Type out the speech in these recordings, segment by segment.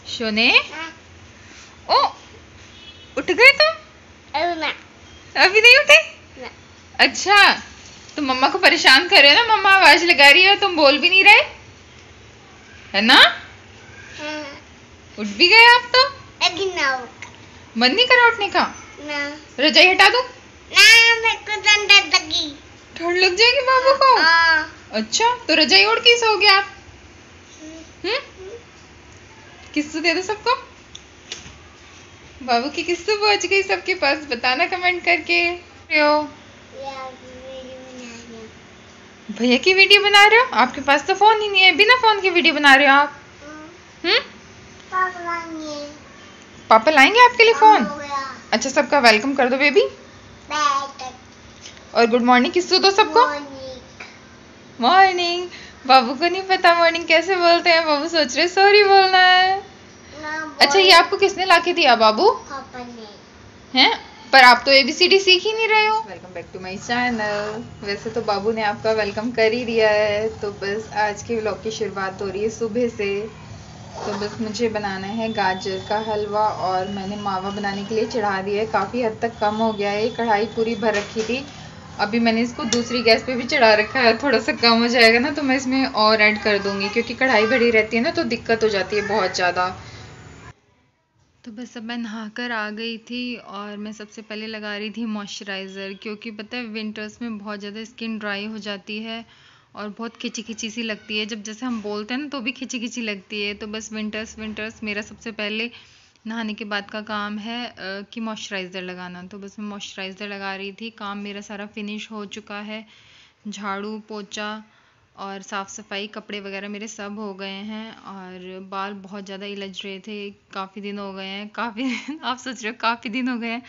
शोने ओ उठ गए तुम? अभी नहीं उठे? अच्छा, तो मम्मा को परेशान कर रहे हो ना, मम्मा आवाज लगा रही है और तुम बोल भी नहीं रहे है ना? उठ भी गए आप तो? मन नहीं करा उठने का? रजाई हटा दूं? ठंड लग जाएगी बाबू को? अच्छा, तो रजाई ओढ़ के सो गया आप? किस्सू दे दो सबको। बाबू की किस्सू पहुंच गई सबके पास, बताना कमेंट करके। भैया की वीडियो बना रहे हो? आपके पास तो फोन ही नहीं है, बिना फोन के वीडियो बना रहे हो आप? पापा लाएंगे आपके लिए फोन? अच्छा, सबका वेलकम कर दो बेबी, और गुड मॉर्निंग किस्सू दो सबको। मॉर्निंग। बाबू को नहीं पता मॉर्निंग कैसे बोलते हैं, बाबू सोच रहे सॉरी बोलना है। अच्छा, ये आपको किसने लाके दिया बाबू? पापा ने। हैं? पर आप तो ABCD सीख ही नहीं रहे हो। Welcome back to my channel. वैसे तो बाबू ने आपका वेलकम कर ही दिया है, तो बस आज के व्लॉग की शुरुआत हो रही है सुबह से। तो बस मुझे बनाना है गाजर का हलवा, और मैंने मावा बनाने के लिए चढ़ा दिया है। काफ़ी हद तक कम हो गया है, कढ़ाई पूरी भर रखी थी, अभी मैंने इसको दूसरी गैस पे भी चढ़ा रखा है। थोड़ा सा कम हो जाएगा ना तो मैं इसमें और ऐड कर दूंगी, क्योंकि कढ़ाई बड़ी रहती है ना तो दिक्कत हो जाती है बहुत ज़्यादा। तो बस अब मैं नहा कर आ गई थी, और मैं सबसे पहले लगा रही थी मॉइस्चराइज़र, क्योंकि पता है विंटर्स में बहुत ज़्यादा स्किन ड्राई हो जाती है और बहुत खिंची खिंची सी लगती है। जब जैसे हम बोलते हैं ना तो भी खिंची खिंची लगती है। तो बस विंटर्स मेरा सबसे पहले नहाने के बाद का काम है कि मॉइस्चराइज़र लगाना। तो बस मैं मॉइस्चराइज़र लगा रही थी, काम मेरा सारा फिनिश हो चुका है। झाड़ू पोछा और साफ़ सफाई, कपड़े वगैरह मेरे सब हो गए हैं, और बाल बहुत ज़्यादा इलझ रहे थे, काफ़ी दिन हो गए हैं। काफ़ी आप सोच रहे हो काफ़ी दिन हो गए हैं?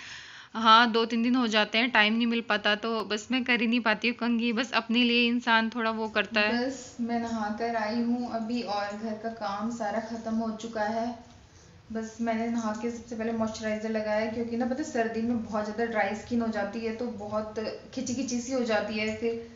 हाँ, 2-3 दिन हो जाते हैं, टाइम नहीं मिल पाता, तो बस मैं कर ही नहीं पाती हूँ कंघी। बस अपने लिए इंसान थोड़ा वो करता है। बस मैं नहा कर आई हूँ अभी, और घर का काम सारा ख़त्म हो चुका है। बस मैंने नहा के सबसे पहले मॉइस्चराइज़र लगाया, क्योंकि ना पता है सर्दी में बहुत ज़्यादा ड्राई स्किन हो जाती है, तो बहुत खिंची खिंची सी हो जाती है, फिर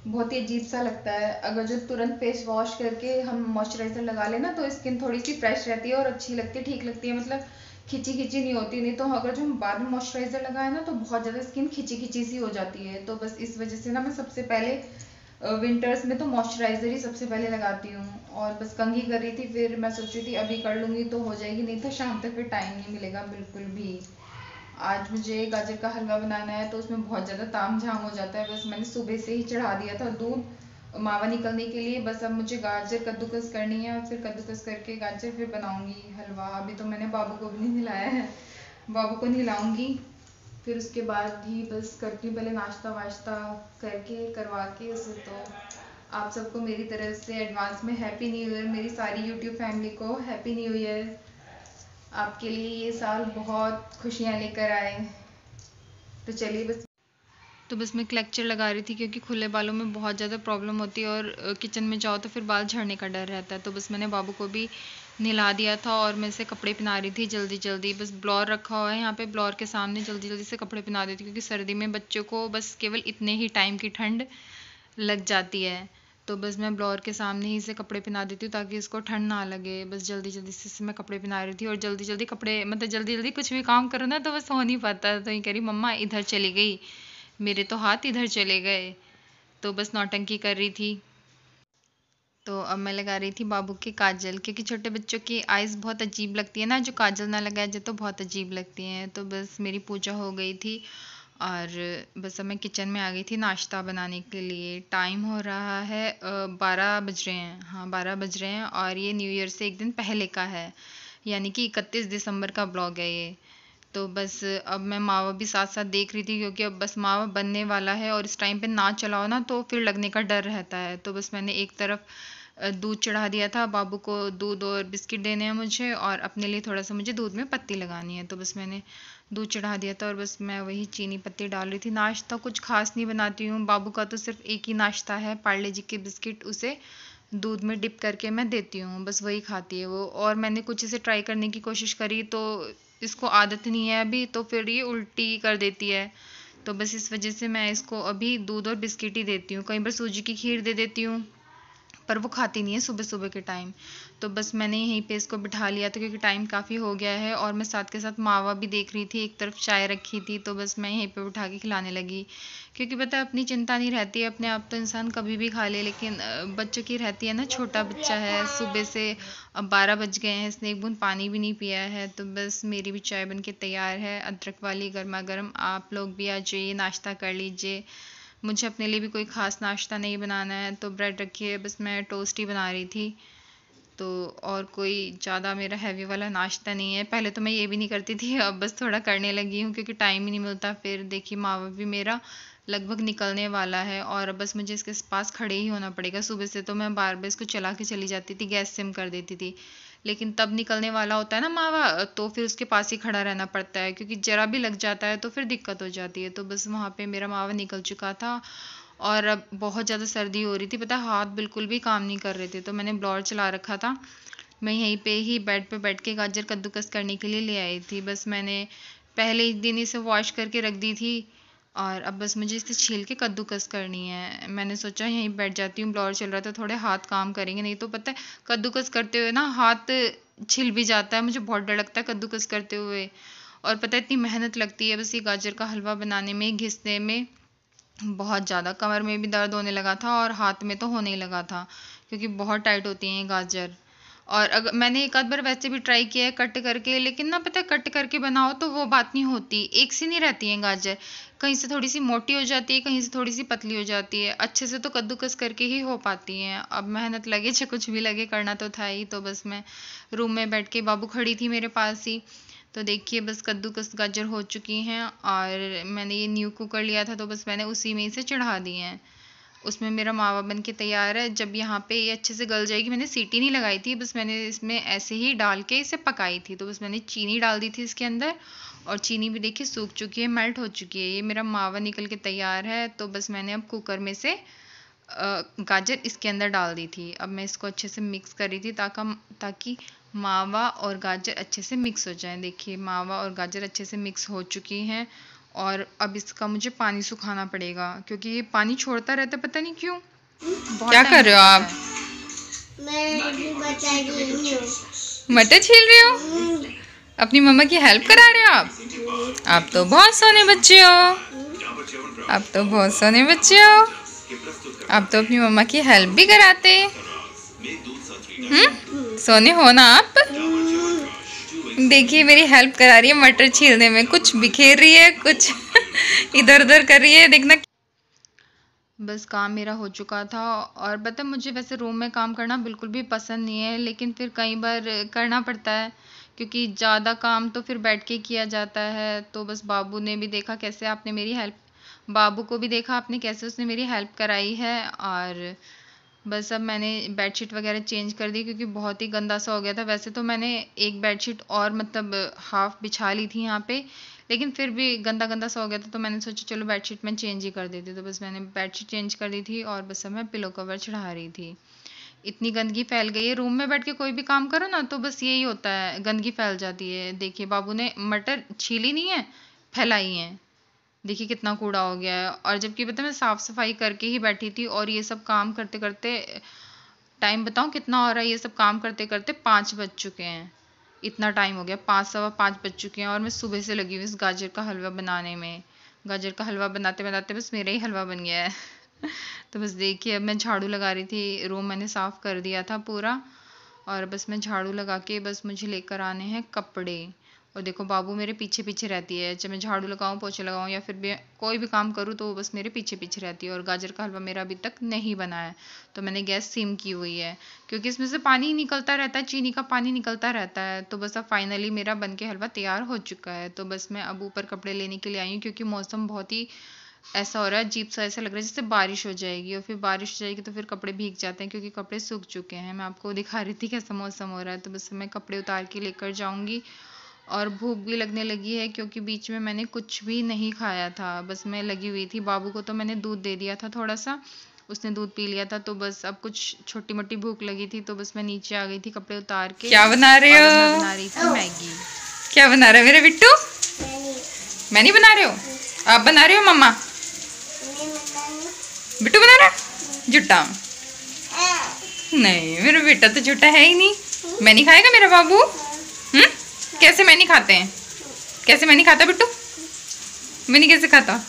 बहुत ही अजीब सा लगता है। अगर जो तुरंत फेस वॉश करके हम मॉइस्चराइज़र लगा लेना तो स्किन थोड़ी सी फ्रेश रहती है और अच्छी लगती है, ठीक लगती है, मतलब खिंची खिंची नहीं होती। नहीं तो अगर जो हम बाद में मॉइस्चराइज़र लगाए ना तो बहुत ज़्यादा स्किन खिंची खिंची सी हो जाती है। तो बस इस वजह से ना मैं सबसे पहले विंटर्स में तो मॉइस्चराइज़र ही सबसे पहले लगाती हूँ, और बस कंघी कर रही थी, फिर मैं सोच रही थी अभी कर लूँगी तो हो जाएगी, नहीं तो शाम तक फिर टाइम नहीं मिलेगा बिल्कुल भी। आज मुझे गाजर का हलवा बनाना है, तो उसमें बहुत ज़्यादा तामझाम हो जाता है। बस मैंने सुबह से ही चढ़ा दिया था दूध मावा निकलने के लिए। बस अब मुझे गाजर कद्दूकस करनी है, और फिर कद्दूकस करके गाजर फिर बनाऊंगी हलवा। अभी तो मैंने बाबू को भी नहीं नहलाया है, बाबू को नहलाऊंगी, फिर उसके बाद ही बस करती हूँ, पहले नाश्ता वाश्ता करके करवा के उसे। तो आप सबको मेरी तरफ से एडवांस में हैप्पी न्यू ईयर, मेरी सारी यूट्यूब फैमिली को हैप्पी न्यू ईयर। आपके लिए ये साल बहुत खुशियाँ लेकर आए। तो चलिए बस मैं एक लेक्चर लगा रही थी, क्योंकि खुले बालों में बहुत ज़्यादा प्रॉब्लम होती है, और किचन में जाओ तो फिर बाल झड़ने का डर रहता है। तो बस मैंने बाबू को भी नहला दिया था, और मैं इसे कपड़े पहना रही थी जल्दी जल्दी। बस ब्लोर रखा हुआ है यहाँ पे, ब्लोर के सामने जल्दी जल्दी से कपड़े पहना देती हूँ, क्योंकि सर्दी में बच्चों को बस केवल इतने ही टाइम की ठंड लग जाती है। तो बस मैं ब्लोर के सामने ही इसे कपड़े पहना देती हूँ, ताकि इसको ठंड ना लगे। बस जल्दी जल्दी से इसे मैं कपड़े पहना रही थी, और जल्दी जल्दी कपड़े मतलब जल्दी जल्दी कुछ भी काम करो ना तो बस हो नहीं पाता। तो ये कह रही मम्मा इधर चली गई, मेरे तो हाथ इधर चले गए, तो बस नौटंकी कर रही थी। तो अब मैं लगा रही थी बाबू के काजल, क्योंकि छोटे बच्चों की आइज़ बहुत अजीब लगती है ना, जो काजल ना लगाया जाए तो बहुत अजीब लगती हैं। तो बस मेरी पूजा हो गई थी, और बस अब मैं किचन में आ गई थी नाश्ता बनाने के लिए। टाइम हो रहा है 12 बज रहे हैं, हाँ 12 बज रहे हैं, और ये न्यू ईयर से एक दिन पहले का है, यानी कि 31 दिसंबर का ब्लॉग है ये। तो बस अब मैं मावा भी साथ साथ देख रही थी, क्योंकि अब बस मावा बनने वाला है, और इस टाइम पे ना चलाओ ना तो फिर लगने का डर रहता है। तो बस मैंने एक तरफ दूध चढ़ा दिया था, बाबू को दूध और बिस्किट देने हैं मुझे, और अपने लिए थोड़ा सा मुझे दूध में पत्ती लगानी है। तो बस मैंने दूध चढ़ा दिया था, और बस मैं वही चीनी पत्ती डाल रही थी। नाश्ता कुछ खास नहीं बनाती हूँ, बाबू का तो सिर्फ एक ही नाश्ता है, पार्ले जी के बिस्किट, उसे दूध में डिप करके मैं देती हूँ, बस वही खाती है वो। और मैंने कुछ इसे ट्राई करने की कोशिश करी, तो इसको आदत नहीं है अभी, तो फिर ये उल्टी कर देती है। तो बस इस वजह से मैं इसको अभी दूध और बिस्किट ही देती हूँ। कई बार सूजी की खीर दे देती हूँ, पर वो खाती नहीं है सुबह सुबह के टाइम। तो बस मैंने यहीं पे इसको बिठा लिया था क्योंकि टाइम काफ़ी हो गया है, और मैं साथ के साथ मावा भी देख रही थी, एक तरफ चाय रखी थी, तो बस मैं यहीं पे बिठा के खिलाने लगी। क्योंकि पता है अपनी चिंता नहीं रहती है, अपने आप तो इंसान कभी भी खा ले, लेकिन बच्चों की रहती है ना, छोटा बच्चा है, सुबह से अब 12 बज गए हैं, इसने एक बूंद पानी भी नहीं पिया है। तो बस मेरी भी चाय बन के तैयार है, अदरक वाली गर्मा गर्म। आप लोग भी आ जाइए, नाश्ता कर लीजिए। मुझे अपने लिए भी कोई ख़ास नाश्ता नहीं बनाना है, तो ब्रेड रखी है, बस मैं टोस्ट ही बना रही थी। तो और कोई ज़्यादा मेरा हैवी वाला नाश्ता नहीं है। पहले तो मैं ये भी नहीं करती थी, अब बस थोड़ा करने लगी हूँ क्योंकि टाइम ही नहीं मिलता। फिर देखिए मावा भी मेरा लगभग निकलने वाला है, और बस मुझे इसके पास खड़े ही होना पड़ेगा। सुबह से तो मैं बार बार इसको चला के चली जाती थी, गैस सिम कर देती थी, लेकिन तब निकलने वाला होता है ना मावा, तो फिर उसके पास ही खड़ा रहना पड़ता है, क्योंकि जरा भी लग जाता है तो फिर दिक्कत हो जाती है। तो बस वहाँ पे मेरा मावा निकल चुका था, और अब बहुत ज़्यादा सर्दी हो रही थी, पता है हाथ बिल्कुल भी काम नहीं कर रहे थे, तो मैंने ब्लोअर चला रखा था। मैं यहीं पे ही बेड पे बैठ के गाजर कद्दूकस करने के लिए ले आई थी। बस मैंने पहले ही दिन इसे वॉश करके रख दी थी, और अब बस मुझे इसे छील के कद्दूकस करनी है। मैंने सोचा यहीं बैठ जाती हूँ, ब्लोअर चल रहा था, थोड़े हाथ काम करेंगे, नहीं तो पता है कद्दूकस करते हुए ना हाथ छिल भी जाता है। मुझे बहुत डर लगता है कद्दूकस करते हुए, और पता है इतनी मेहनत लगती है बस ये गाजर का हलवा बनाने में, घिसने में बहुत ज़्यादा। कमर में भी दर्द होने लगा था, और हाथ में तो होने ही लगा था, क्योंकि बहुत टाइट होती हैं ये गाजर। और अगर मैंने एक आध बार वैसे भी ट्राई किया है कट करके, लेकिन ना पता है कट करके बनाओ तो वो बात नहीं होती, एक सी नहीं रहती है गाजर, कहीं से थोड़ी सी मोटी हो जाती है, कहीं से थोड़ी सी पतली हो जाती है। अच्छे से तो कद्दूकस करके ही हो पाती हैं। अब मेहनत लगे चाहे कुछ भी लगे, करना तो था ही। तो बस मैं रूम में बैठ के, बाबू खड़ी थी मेरे पास ही, तो देखिए बस कद्दूकस गाजर हो चुकी हैं, और मैंने ये न्यू कुकर लिया था, तो बस मैंने उसी में से चढ़ा दिए हैं। उसमें मेरा मावा बन के तैयार है। जब यहाँ पे ये अच्छे से गल जाएगी, मैंने सीटी नहीं लगाई थी, बस मैंने इसमें ऐसे ही डाल के इसे पकाई थी। तो बस मैंने चीनी डाल दी थी इसके अंदर, और चीनी भी देखिए सूख चुकी है, मेल्ट हो चुकी है। ये मेरा मावा निकल के तैयार है। तो बस मैंने अब कुकर में से गाजर इसके अंदर डाल दी थी। अब मैं इसको अच्छे से मिक्स कर रही थी ताकि मावा और गाजर अच्छे से मिक्स हो जाए। देखिए मावा और गाजर अच्छे से मिक्स हो चुकी हैं, और अब इसका मुझे पानी सुखाना पड़ेगा, क्योंकि ये पानी छोड़ता रहता है, पता नहीं क्यों। क्या कर रहे हो आप? मटर छील रहे हो? अपनी मम्मा की हेल्प करा रहे हो आप तो बहुत सोने बच्चे हो, आप तो बहुत सोने बच्चे हो, आप तो अपनी मम्मा की हेल्प भी कराते। सोने हो ना आप? देखिए मेरी हेल्प करा रही है मटर छीलने में, कुछ बिखेर रही है, कुछ इधर उधर कर रही है, देखना। बस काम मेरा हो चुका था, और पता मुझे वैसे रूम में काम करना बिल्कुल भी पसंद नहीं है, लेकिन फिर कई बार करना पड़ता है, क्योंकि ज़्यादा काम तो फिर बैठ के किया जाता है। तो बस बाबू ने भी देखा कैसे आपने मेरी हेल्प, बाबू को भी देखा आपने कैसे उसने मेरी हेल्प कराई है। और बस अब मैंने बेडशीट वगैरह चेंज कर दी, क्योंकि बहुत ही गंदा सा हो गया था। वैसे तो मैंने एक बेडशीट और मतलब हाफ बिछा ली थी यहाँ पे, लेकिन फिर भी गंदा गंदा सा हो गया था, तो मैंने सोचा चलो बेडशीट मैं चेंज ही कर देती। तो बस मैंने बेडशीट चेंज कर दी थी, और बस अब मैं पिलो कवर चढ़ा रही थी। इतनी गंदगी फैल गई है, रूम में बैठ के कोई भी काम करो ना तो बस यही होता है, गंदगी फैल जाती है। देखिए बाबू ने मटर छीली नहीं है, फैलाई है, देखिए कितना कूड़ा हो गया है। और जबकि पता मैं साफ सफाई करके ही बैठी थी, और ये सब काम करते करते टाइम बताऊं कितना हो रहा है, ये सब काम करते करते 5 बज चुके हैं। इतना टाइम हो गया, 5 सवा 5 बज चुके हैं, और मैं सुबह से लगी हुई इस गाजर का हलवा बनाने में। गाजर का हलवा बनाते बनाते बस मेरा ही हलवा बन गया है। तो बस देखिए अब मैं झाड़ू लगा रही थी, रूम मैंने साफ़ कर दिया था पूरा, और बस मैं झाड़ू लगा के बस मुझे लेकर आने हैं कपड़े। और देखो बाबू मेरे पीछे पीछे रहती है, जब मैं झाड़ू लगाऊं, पोछे लगाऊं, या फिर भी कोई भी काम करूं तो वो बस मेरे पीछे पीछे रहती है। और गाजर का हलवा मेरा अभी तक नहीं बना है, तो मैंने गैस सिम की हुई है, क्योंकि इसमें से पानी निकलता रहता है, चीनी का पानी निकलता रहता है। तो बस अब फाइनली मेरा बन के हलवा तैयार हो चुका है। तो बस मैं अब ऊपर कपड़े लेने के लिए आई हूँ, क्योंकि मौसम बहुत ही ऐसा हो रहा है, अजीब सा ऐसा लग रहा है जैसे बारिश हो जाएगी, और फिर बारिश हो जाएगी तो फिर कपड़े भीग जाते हैं, क्योंकि कपड़े सूख चुके हैं। मैं आपको दिखा रही थी कैसा मौसम हो रहा है। तो बस मैं कपड़े उतार के लेकर जाऊंगी, और भूख भी लगने लगी है, क्योंकि बीच में मैंने कुछ भी नहीं खाया था, बस मैं लगी हुई थी। बाबू को तो मैंने दूध दे दिया था थोड़ा सा, उसने दूध पी लिया था। तो बस अब कुछ छोटी मोटी भूख लगी थी, तो बस मैं नीचे आ गई थी कपड़े उतार के। क्या बना रहे हो? मैं बना रही थी मैगी। क्या बना रहे हो मेरे बिट्टू? मैं नहीं बना रहे हो, आप बना रहे हो? मम्मा बिट्टू बना रहा है? जुट्टा नहीं, मेरा बेटा तो छोटा है ही नहीं। मैं नहीं खाएगा मेरा बाबू? कैसे मैं नहीं खाते हैं? कैसे मैं नहीं खाता बिट्टू? मैं नहीं कैसे खाता?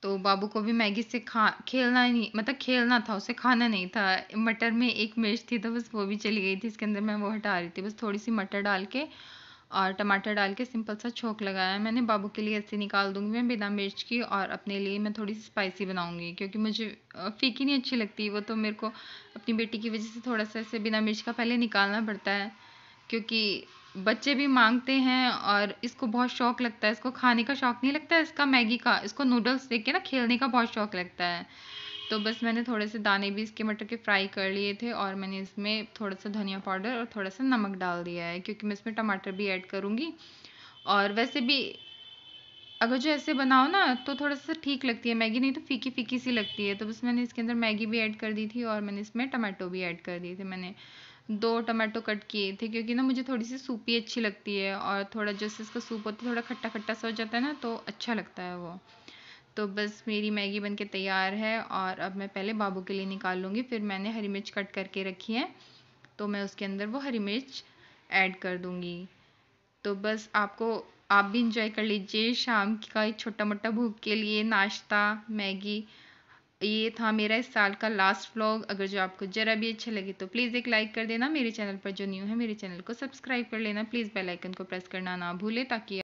तो बाबू को भी मैगी से खेलना ही नहीं, मतलब खेलना था, उसे खाना नहीं था। मटर में एक मिर्च थी तो बस वो भी चली गई थी इसके अंदर, मैं वो हटा रही थी। बस थोड़ी सी मटर डाल के और टमाटर डाल के सिंपल सा छोंक लगाया मैंने। बाबू के लिए ऐसे निकाल दूंगी मैं बिना मिर्च की, और अपने लिए मैं थोड़ी सी स्पाइसी बनाऊंगी क्योंकि मुझे फीकी नहीं अच्छी लगती वो, तो मेरे को अपनी बेटी की वजह से थोड़ा सा ऐसे बिना मिर्च का पहले निकालना पड़ता है, क्योंकि बच्चे भी मांगते हैं और इसको बहुत शौक लगता है। इसको खाने का शौक नहीं लगता है इसका मैगी का, इसको नूडल्स देख के ना खेलने का बहुत शौक लगता है। तो बस मैंने थोड़े से दाने भी इसके मटर के फ्राई कर लिए थे, और मैंने इसमें थोड़ा सा धनिया पाउडर और थोड़ा सा नमक डाल दिया है क्योंकि मैं इसमें टमाटर भी ऐड करूँगी। और वैसे भी अगर जो ऐसे बनाओ ना तो थोड़ा सा ठीक लगती है मैगी, नहीं तो फीकी फीकी सी लगती है। तो बस मैंने इसके अंदर मैगी भी ऐड कर दी थी और मैंने इसमें टमाटो भी ऐड कर दिए थे। मैंने 2 टमाटो कट किए थे क्योंकि ना मुझे थोड़ी सी सूपी अच्छी लगती है, और थोड़ा जैसे इसका सूप होता है थोड़ा खट्टा खट्टा सा हो जाता है ना, तो अच्छा लगता है वो। तो बस मेरी मैगी बनके तैयार है, और अब मैं पहले बाबू के लिए निकाल लूँगी। फिर मैंने हरी मिर्च कट करके रखी है तो मैं उसके अंदर वो हरी मिर्च ऐड कर दूँगी। तो बस आप भी इंजॉय कर लीजिए शाम का एक छोटा मोटा भूख के लिए नाश्ता मैगी। ये था मेरा इस साल का लास्ट व्लॉग। अगर जो आपको ज़रा भी अच्छा लगे तो प्लीज़ एक लाइक कर देना। मेरे चैनल पर जो न्यू है मेरे चैनल को सब्सक्राइब कर लेना। प्लीज़ बेल आइकन को प्रेस करना ना भूलें ताकि